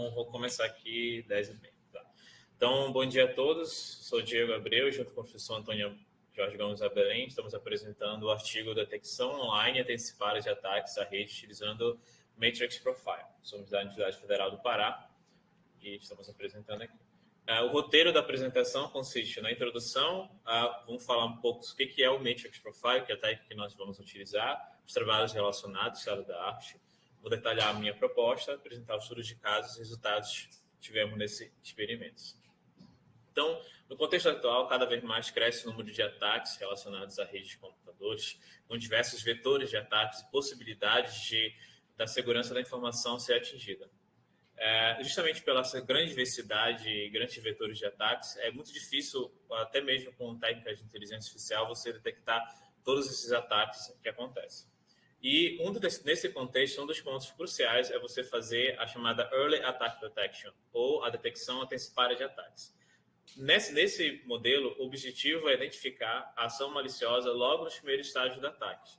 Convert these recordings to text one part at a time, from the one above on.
Então, vou começar aqui 10h30. Tá? Então, bom dia a todos. Sou Diego Abreu, junto com o professor Antônio Jorge Gomes Abelém. Estamos apresentando o artigo Detecção Online Antecipada de Ataques à Rede utilizando Matrix Profile. Somos da Universidade Federal do Pará e estamos apresentando aqui. O roteiro da apresentação consiste na introdução, vamos falar um pouco do que é o Matrix Profile, que é a técnica que nós vamos utilizar, os trabalhos relacionados, história da arte. Vou detalhar a minha proposta, apresentar os estudos de casos e resultados que tivemos nesse experimento. Então, no contexto atual, cada vez mais cresce o número de ataques relacionados à rede de computadores, com diversos vetores de ataques e possibilidades da segurança da informação ser atingida. Justamente pela essa grande diversidade e grandes vetores de ataques, é muito difícil, até mesmo com técnicas de inteligência artificial, você detectar todos esses ataques que acontecem. E nesse contexto, um dos pontos cruciais é você fazer a chamada Early Attack Detection, ou a detecção antecipada de ataques. Nesse modelo, o objetivo é identificar a ação maliciosa logo nos primeiros estágios do ataque.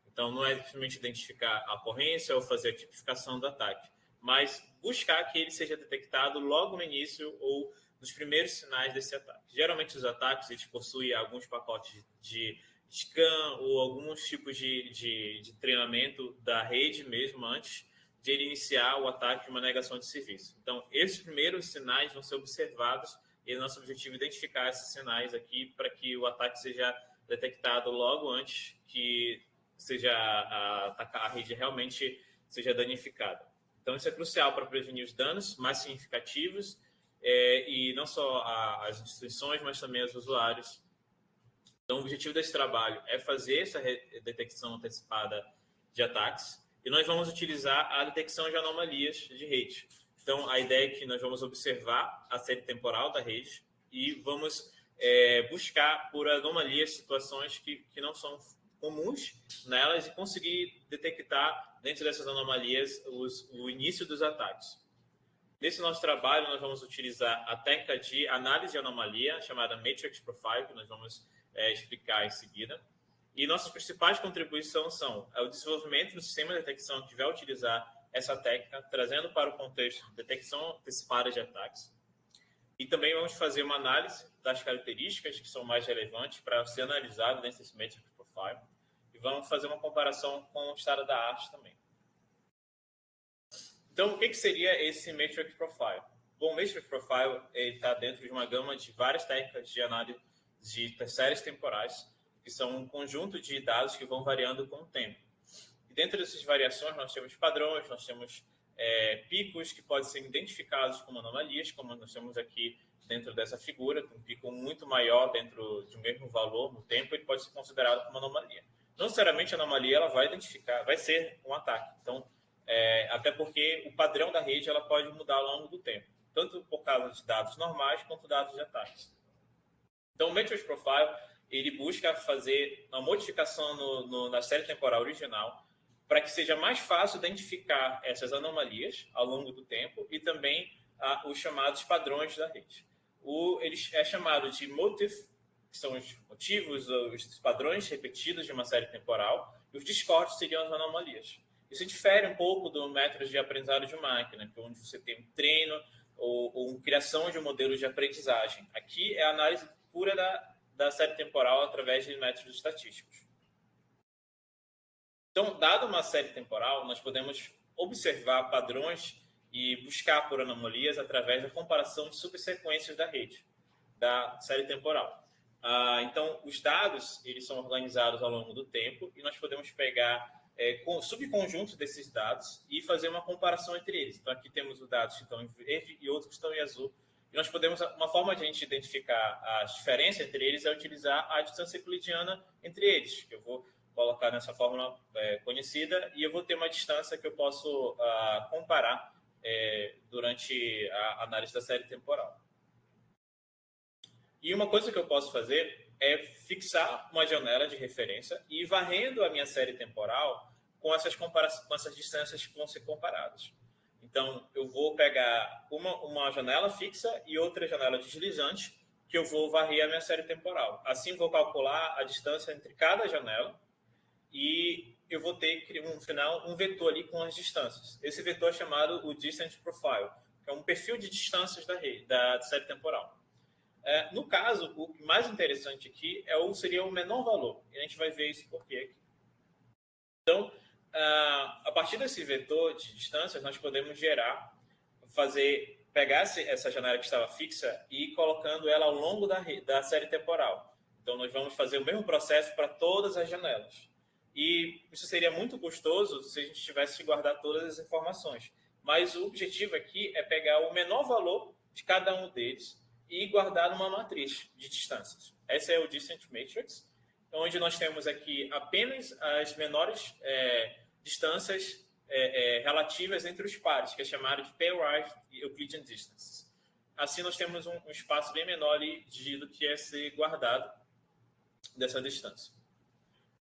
Então, não é simplesmente identificar a ocorrência ou fazer a tipificação do ataque, mas buscar que ele seja detectado logo no início ou nos primeiros sinais desse ataque. Geralmente, os ataques eles possuem alguns pacotes de scan ou alguns tipos de treinamento da rede mesmo antes de ele iniciar o ataque de uma negação de serviço. Então, esses primeiros sinais vão ser observados e o nosso objetivo é identificar esses sinais aqui para que o ataque seja detectado logo antes que a rede realmente seja danificada. Então, isso é crucial para prevenir os danos mais significativos e não só as instituições, mas também os usuários. Então, o objetivo desse trabalho é fazer essa detecção antecipada de ataques e nós vamos utilizar a detecção de anomalias de rede. Então, a ideia é que nós vamos observar a série temporal da rede e vamos buscar por anomalias, situações que não são comuns nelas e conseguir detectar dentro dessas anomalias o início dos ataques. Nesse nosso trabalho, nós vamos utilizar a técnica de análise de anomalia, chamada Matrix Profile, que nós vamos explicar em seguida. E nossas principais contribuições são o desenvolvimento do sistema de detecção que vai utilizar essa técnica, trazendo para o contexto de detecção antecipada de ataques. E também vamos fazer uma análise das características que são mais relevantes para ser analisado dentro desse Matrix Profile. E vamos fazer uma comparação com o estado da arte também. Então, o que seria esse Matrix Profile? Bom, o Matrix Profile está dentro de uma gama de várias técnicas de análise de séries temporais, que são um conjunto de dados que vão variando com o tempo. E dentro dessas variações, nós temos padrões, nós temos picos que podem ser identificados como anomalias, como nós temos aqui dentro dessa figura, um pico muito maior dentro de um mesmo valor no tempo, ele pode ser considerado como anomalia. Não necessariamente a anomalia ela vai ser um ataque. Então, até porque o padrão da rede ela pode mudar ao longo do tempo, tanto por causa de dados normais quanto dados de ataques. Então, o Matrix Profile ele busca fazer uma modificação na série temporal original para que seja mais fácil identificar essas anomalias ao longo do tempo e também os chamados padrões da rede. Eles é chamado de motive, que são os motivos, os padrões repetidos de uma série temporal, e os discordes seriam as anomalias. Isso difere um pouco do método de aprendizado de máquina, que é onde você tem um treino ou uma criação de modelos de aprendizagem. Aqui é a análise pura da série temporal através de métodos estatísticos. Então, dado uma série temporal, nós podemos observar padrões e buscar por anomalias através da comparação de subsequências da rede, da série temporal. Então, os dados eles são organizados ao longo do tempo e nós podemos pegar subconjuntos desses dados e fazer uma comparação entre eles. Então, aqui temos os dados que estão em verde e outros que estão em azul. E nós podemos, uma forma de a gente identificar as diferenças entre eles é utilizar a distância euclidiana entre eles, que eu vou colocar nessa fórmula conhecida, e eu vou ter uma distância que eu posso comparar durante a análise da série temporal. E uma coisa que eu posso fazer é fixar uma janela de referência e ir varrendo a minha série temporal com essas distâncias que vão ser comparadas. Então, eu vou pegar uma janela fixa e outra janela deslizante que eu vou varrer a minha série temporal. Assim, vou calcular a distância entre cada janela e eu vou ter, no final, um vetor ali com as distâncias. Esse vetor é chamado o Distance Profile, que um perfil de distâncias da rede, da série temporal. No caso, o mais interessante aqui seria o menor valor. E a gente vai ver isso por quê aqui. Então, a partir desse vetor de distâncias, nós podemos pegar essa janela que estava fixa e ir colocando ela ao longo da série temporal. Então, nós vamos fazer o mesmo processo para todas as janelas. E isso seria muito custoso se a gente tivesse que guardar todas as informações. Mas o objetivo aqui é pegar o menor valor de cada um deles e guardar numa matriz de distâncias. Essa é o Distance Matrix, onde nós temos aqui apenas as menores distâncias relativas entre os pares, que é chamado de Pairwise Euclidean Distances. Assim, nós temos um espaço bem menor ali do que é ser guardado dessa distância.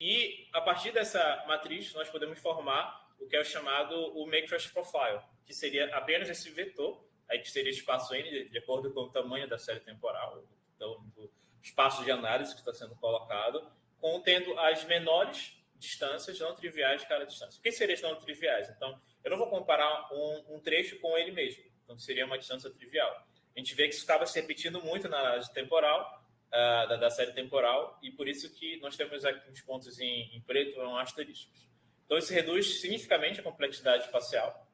E, a partir dessa matriz, nós podemos formar o que é o chamado o Matrix Profile, que seria apenas esse vetor, aí que seria espaço N, de acordo com o tamanho da série temporal, então, do espaço de análise que está sendo colocado, contendo as menores distâncias não triviais de cada distância. O que seriam as não triviais? Então, eu não vou comparar um trecho com ele mesmo, então seria uma distância trivial. A gente vê que isso acaba se repetindo muito na análise temporal, da série temporal, e por isso que nós temos aqui uns pontos em preto, asteriscos. Então, isso reduz significativamente a complexidade espacial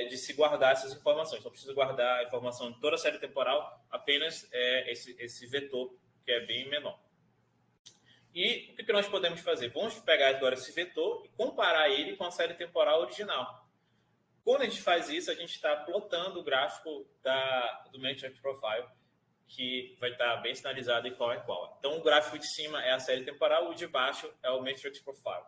de se guardar essas informações. Então, preciso guardar a informação de toda a série temporal, apenas esse vetor, que é bem menor. E o que nós podemos fazer? Vamos pegar agora esse vetor e comparar ele com a série temporal original. Quando a gente faz isso, a gente está plotando o gráfico do Matrix Profile, que vai estar bem sinalizado em qual é qual. Então, o gráfico de cima é a série temporal, o de baixo é o Matrix Profile.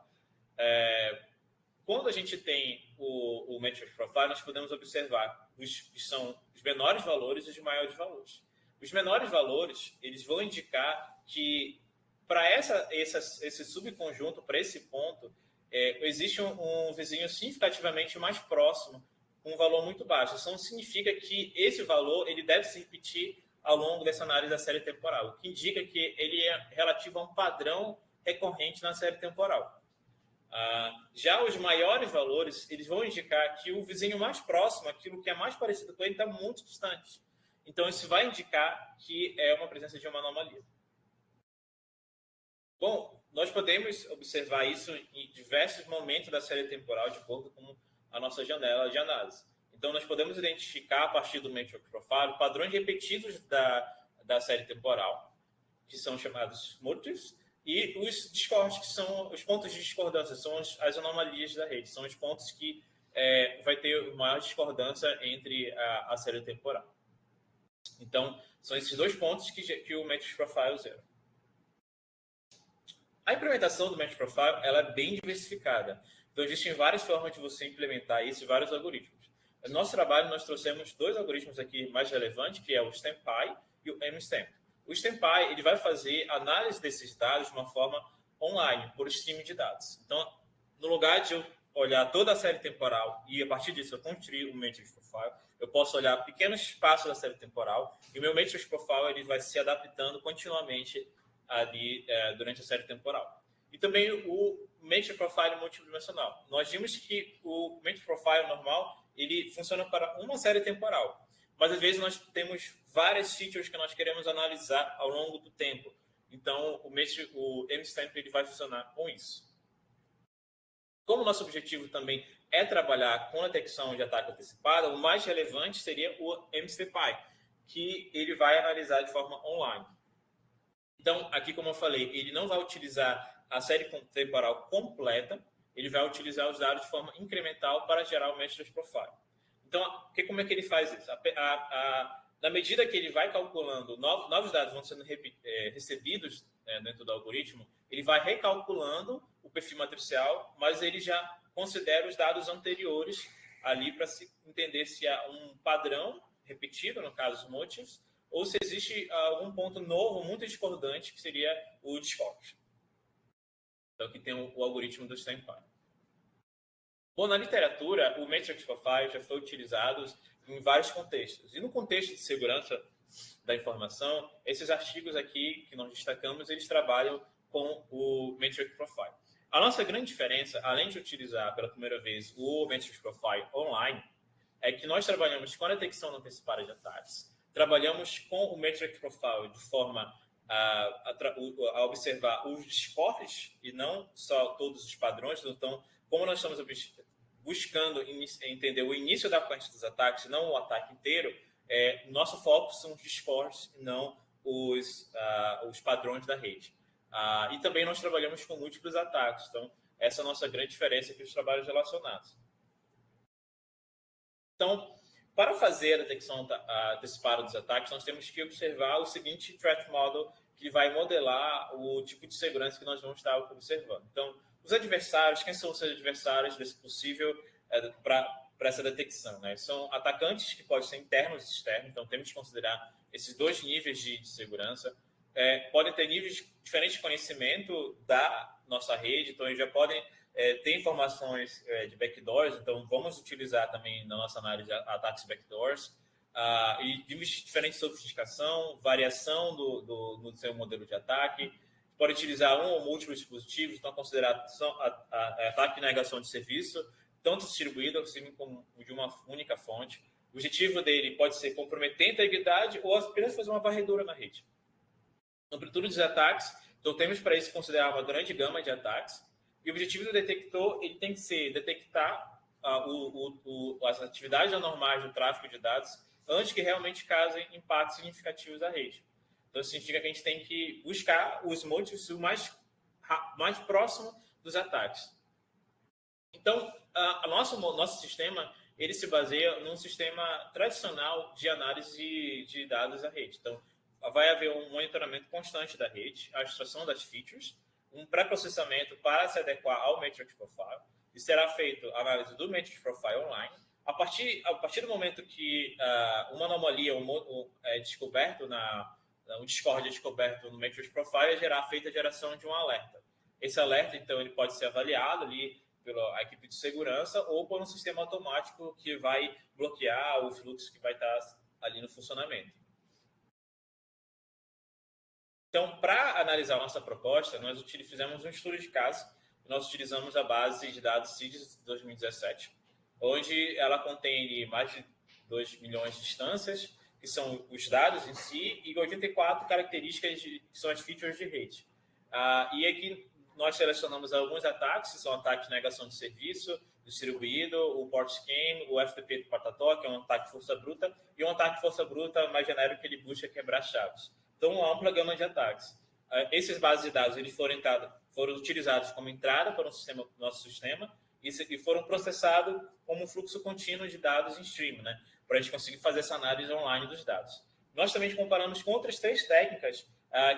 Quando a gente tem o Matrix Profile, nós podemos observar que são os menores valores e os maiores valores. Os menores valores, eles vão indicar que para esse subconjunto, para esse ponto, existe um vizinho significativamente mais próximo, com um valor muito baixo. Isso não significa que esse valor ele deve se repetir ao longo dessa análise da série temporal, o que indica que ele é relativo a um padrão recorrente na série temporal. Já os maiores valores, eles vão indicar que o vizinho mais próximo, aquilo que é mais parecido com ele, está muito distante. Então, isso vai indicar que é uma presença de uma anomalia. Bom, nós podemos observar isso em diversos momentos da série temporal, de acordo com a nossa janela de análise. Então, nós podemos identificar, a partir do Matrix Profile, padrões repetidos da série temporal, que são chamados motifs, e os discordes, que são os pontos de discordância, são as anomalias da rede, são os pontos que vai ter maior discordância entre a série temporal. Então, são esses dois pontos que o Matrix Profile zera. A implementação do Matrix Profile ela é bem diversificada. Então, existem várias formas de você implementar isso e vários algoritmos. No nosso trabalho, nós trouxemos dois algoritmos aqui mais relevantes, que é o StampI e o MStamp. O StampI ele vai fazer análise desses dados de uma forma online, por streaming de dados. Então, no lugar de eu olhar toda a série temporal e, a partir disso, eu construir o Matrix Profile, eu posso olhar pequenos espaços da série temporal e o meu Matrix Profile ele vai se adaptando continuamente ali durante a série temporal. E também o Matrix Profile multidimensional. Nós vimos que o Matrix Profile normal ele funciona para uma série temporal, mas às vezes nós temos várias features que nós queremos analisar ao longo do tempo. Então, o MStamp ele vai funcionar com isso. Como nosso objetivo também é trabalhar com a detecção de ataque antecipada, o mais relevante seria o MSTPy, que ele vai analisar de forma online. Então, aqui, como eu falei, ele não vai utilizar a série temporal completa, ele vai utilizar os dados de forma incremental para gerar o Matrix Profile. Então, como é que ele faz isso? Na medida que ele vai calculando, novos dados vão sendo recebidos dentro do algoritmo, ele vai recalculando o perfil matricial, mas ele já considera os dados anteriores ali para se entender se há um padrão repetido, no caso os motifs, ou se existe algum ponto novo, muito discordante, que seria o discord. Então, aqui tem o algoritmo do StampI. Bom, na literatura, o Matrix Profile já foi utilizado em vários contextos. E no contexto de segurança da informação, esses artigos aqui que nós destacamos, eles trabalham com o Matrix Profile. A nossa grande diferença, além de utilizar pela primeira vez o Matrix Profile online, é que nós trabalhamos com a detecção antecipada de ataques, trabalhamos com o Matrix Profile de forma a observar os scores e não só todos os padrões. Então, como nós estamos buscando entender o início da corrente dos ataques, não o ataque inteiro, nosso foco são os scores e não os padrões da rede. E também nós trabalhamos com múltiplos ataques. Então, essa é a nossa grande diferença aqui dos trabalhos relacionados. Então, para fazer a detecção antecipada dos ataques, nós temos que observar o seguinte threat model, que vai modelar o tipo de segurança que nós vamos estar observando. Então, os adversários, quem são os seus adversários desse possível para essa detecção? Né? São atacantes que podem ser internos e externos, então temos que considerar esses dois níveis de segurança. Podem ter níveis diferentes de conhecimento da nossa rede, então eles já podem ter informações de backdoors, então vamos utilizar também na nossa análise de ataques backdoors, e níveis diferentes de sofisticação, variação do seu modelo de ataque. Pode utilizar um ou múltiplos dispositivos, então considerar ataque de negação de serviço, tanto distribuído assim como de uma única fonte. O objetivo dele pode ser comprometer a integridade ou apenas fazer uma varredura na rede. Amplitude dos ataques, então temos para isso considerar uma grande gama de ataques. E o objetivo do detector ele tem que ser detectar as atividades anormais do tráfego de dados antes que realmente causem impactos significativos à rede. Então, isso significa que a gente tem que buscar os motivos mais próximo dos ataques. Então, nosso sistema ele se baseia num sistema tradicional de análise de dados da rede. Então, vai haver um monitoramento constante da rede, a extração das features, um pré-processamento para se adequar ao Matrix Profile, e será feito a análise do Matrix Profile online. A partir do momento que uma anomalia é descoberto um discord é descoberto no Matrix Profile, feita a geração de um alerta. Esse alerta, então, ele pode ser avaliado ali pela equipe de segurança ou por um sistema automático que vai bloquear o fluxo que vai estar ali no funcionamento. Então, para analisar a nossa proposta, nós fizemos um estudo de caso. Nós utilizamos a base de dados CIDS 2017, onde ela contém mais de 2 milhões de instâncias, que são os dados em si, e 84 características que são as features de rede. E aqui nós selecionamos alguns ataques, que são ataques de negação de serviço, distribuído, o port scan, o FTP do porta-toque, que é um ataque de força bruta, e um ataque de força bruta mais genérico que ele busca quebrar chaves. Então, uma ampla gama de ataques. Esses bases de dados eles foram utilizados como entrada para nosso sistema e foram processados como um fluxo contínuo de dados em stream, né, para a gente conseguir fazer essa análise online dos dados. Nós também comparamos com outras 3 técnicas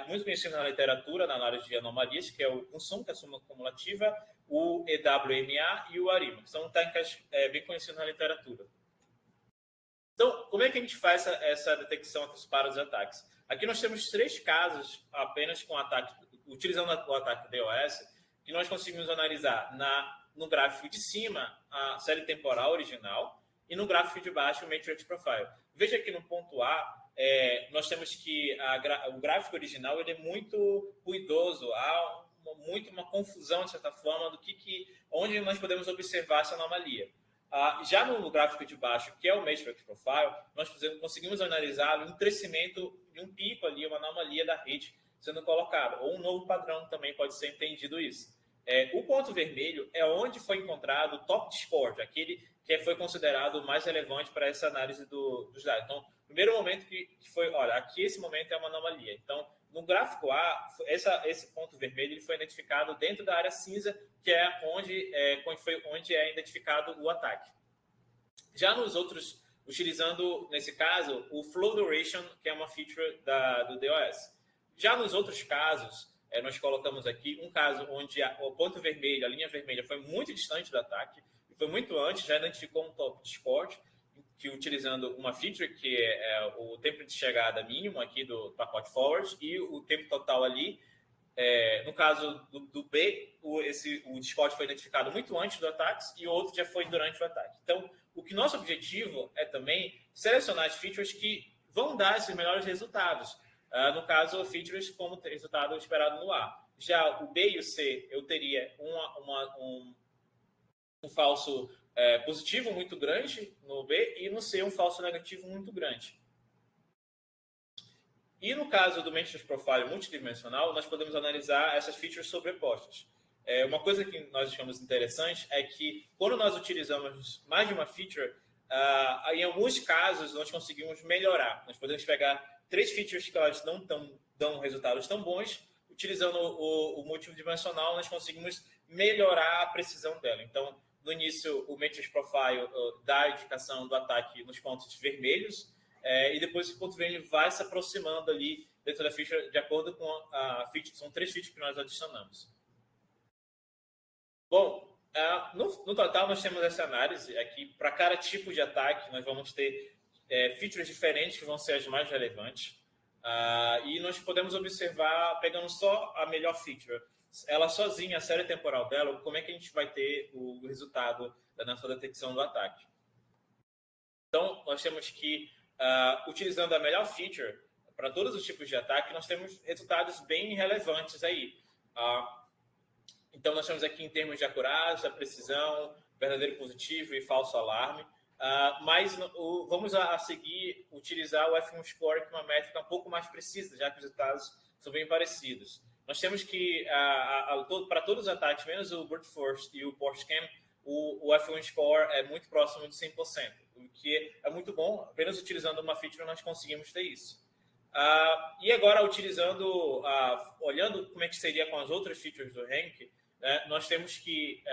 muito conhecidas na literatura, na análise de anomalias, que é o CUNSUM, que é a soma cumulativa, o EWMA e o ARIMA, que são técnicas bem conhecidas na literatura. Então, como é que a gente faz essa detecção antecipada dos ataques? Aqui nós temos 3 casos apenas com ataque, utilizando o ataque DOS, que nós conseguimos analisar no gráfico de cima a série temporal original e no gráfico de baixo o Matrix Profile. Veja que no ponto A, nós temos que o gráfico original ele é muito ruidoso, há uma confusão, de certa forma, onde nós podemos observar essa anomalia. Já no gráfico de baixo, que é o Matrix Profile, nós conseguimos analisar um crescimento de um pico ali, uma anomalia da rede sendo colocada, ou um novo padrão também pode ser entendido isso. O ponto vermelho é onde foi encontrado o top discord, aquele que foi considerado o mais relevante para essa análise dos dados. Então, primeiro momento que foi, olha, aqui esse momento é uma anomalia. Então, no gráfico A, esse ponto vermelho ele foi identificado dentro da área cinza, que é onde é identificado o ataque. Já nos outros, utilizando, nesse caso, o Flow Duration, que é uma feature do DOS. Já nos outros casos, nós colocamos aqui um caso onde o ponto vermelho, a linha vermelha, foi muito distante do ataque, e foi muito antes, já identificou um top discord, que utilizando uma feature que é o tempo de chegada mínimo aqui do pacote forward e o tempo total ali. No caso do B, o Discord foi identificado muito antes do ataque e o outro já foi durante o ataque. Então, o que nosso objetivo é também selecionar as features que vão dar esses melhores resultados. No caso, features como resultado esperado no A. Já o B e o C, eu teria um falso positivo muito grande no B e no C um falso negativo muito grande. E no caso do Matrix Profile multidimensional, nós podemos analisar essas features sobrepostas. Uma coisa que nós achamos interessante é que quando nós utilizamos mais de uma feature, em alguns casos nós conseguimos melhorar. Nós podemos pegar 3 features que elas não dão resultados tão bons, utilizando o multidimensional nós conseguimos melhorar a precisão dela. Então, no início, o Matrix Profile dá a indicação do ataque nos pontos vermelhos, e depois esse ponto vermelho vai se aproximando ali dentro da feature de acordo com a feature. São 3 features que nós adicionamos. Bom, no total nós temos essa análise aqui. Para cada tipo de ataque, nós vamos ter features diferentes que vão ser as mais relevantes. E nós podemos observar, pegando só a melhor feature, ela sozinha, a série temporal dela, como é que a gente vai ter o resultado da nossa detecção do ataque. Então, nós temos que, utilizando a melhor feature para todos os tipos de ataque, nós temos resultados bem relevantes aí. Então, nós temos aqui em termos de acurácia, precisão, verdadeiro positivo e falso alarme. Mas vamos a seguir utilizar o F1 Score, que é uma métrica um pouco mais precisa, já que os resultados são bem parecidos. Nós temos que, para todos os ataques, menos o Brute Force e o Porsche-Cam, o F1 Score é muito próximo de 100%, o que é muito bom. Apenas utilizando uma feature nós conseguimos ter isso. E agora, olhando como é que seria com as outras features do rank, nós temos que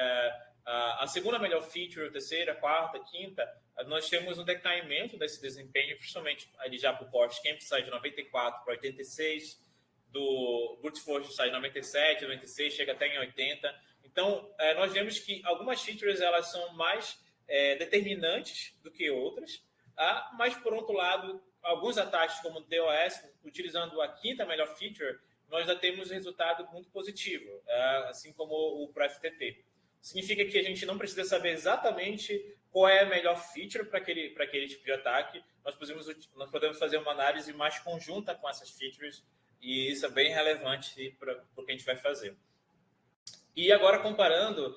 a segunda melhor feature, a terceira, a quarta, a quinta, nós temos um decaimento desse desempenho, principalmente ali já para o Porsche-Cam, que sai de 94 para 86, do Brute Force sai de 97, 96, chega até em 80. Então, nós vemos que algumas features elas são mais determinantes do que outras, mas, por outro lado, alguns ataques, como o DOS, utilizando a quinta melhor feature, nós já temos um resultado muito positivo, assim como o Pro FTT. Significa que a gente não precisa saber exatamente qual é a melhor feature para aquele tipo de ataque. Nós podemos fazer uma análise mais conjunta com essas features, e isso é bem relevante para o que a gente vai fazer. E agora, comparando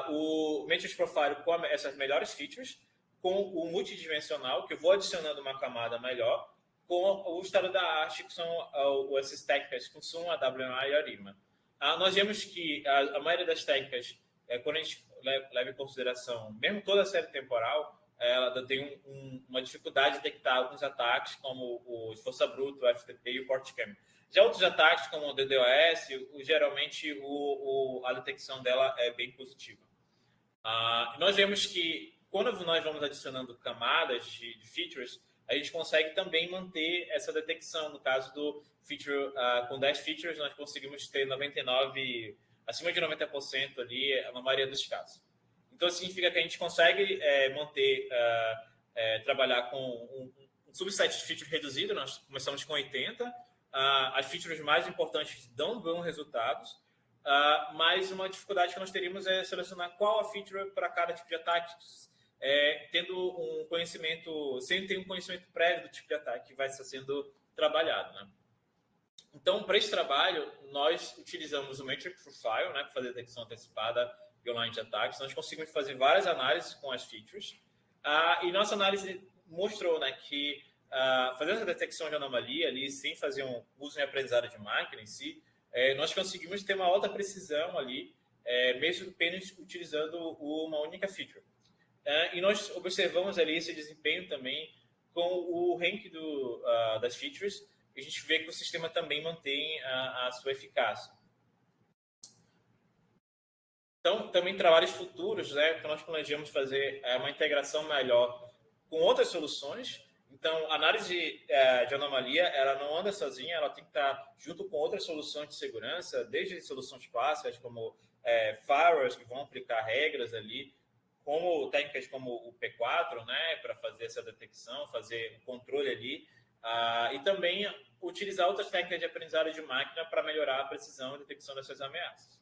o Matrix Profile com essas melhores features, com o multidimensional, que eu vou adicionando uma camada melhor, com o estado da arte, que são esses técnicas com Sum, a WMA e a Arima. Nós vemos que a maioria das técnicas, quando a gente leva em consideração, mesmo toda a série temporal, ela tem uma dificuldade de detectar alguns ataques, como o Força Bruta, o FTP e o Porsche-Cam. Já outros ataques, como o DDoS, geralmente a detecção dela é bem positiva. Nós vemos que quando nós vamos adicionando camadas de features, a gente consegue também manter essa detecção. No caso do feature, com 10 features, nós conseguimos ter 99, acima de 90% ali, na maioria dos casos. Então, significa que a gente consegue trabalhar com um subset de feature reduzido. Nós começamos com 80. As features mais importantes dão bons resultados, mas uma dificuldade que nós teríamos é selecionar qual a feature para cada tipo de ataque, tendo um conhecimento, sem ter um conhecimento prévio do tipo de ataque que vai estar sendo trabalhado, né? Então, para esse trabalho, nós utilizamos o Matrix Profile, né, para fazer detecção antecipada e online de ataques. Nós conseguimos fazer várias análises com as features, e nossa análise mostrou, né, que fazendo essa detecção de anomalia ali, sem fazer um uso em aprendizado de máquina em si, nós conseguimos ter uma alta precisão ali, mesmo apenas utilizando uma única feature. E nós observamos ali esse desempenho também com o rank das features. A gente vê que o sistema também mantém a sua eficácia. Então, também trabalhos futuros, né, que nós planejamos fazer uma integração melhor com outras soluções. Então, a análise de anomalia, ela não anda sozinha, ela tem que estar junto com outras soluções de segurança, desde soluções clássicas, como firewalls, que vão aplicar regras ali, como técnicas como o P4, né, para fazer essa detecção, fazer o controle ali, e também utilizar outras técnicas de aprendizado de máquina para melhorar a precisão e detecção dessas ameaças.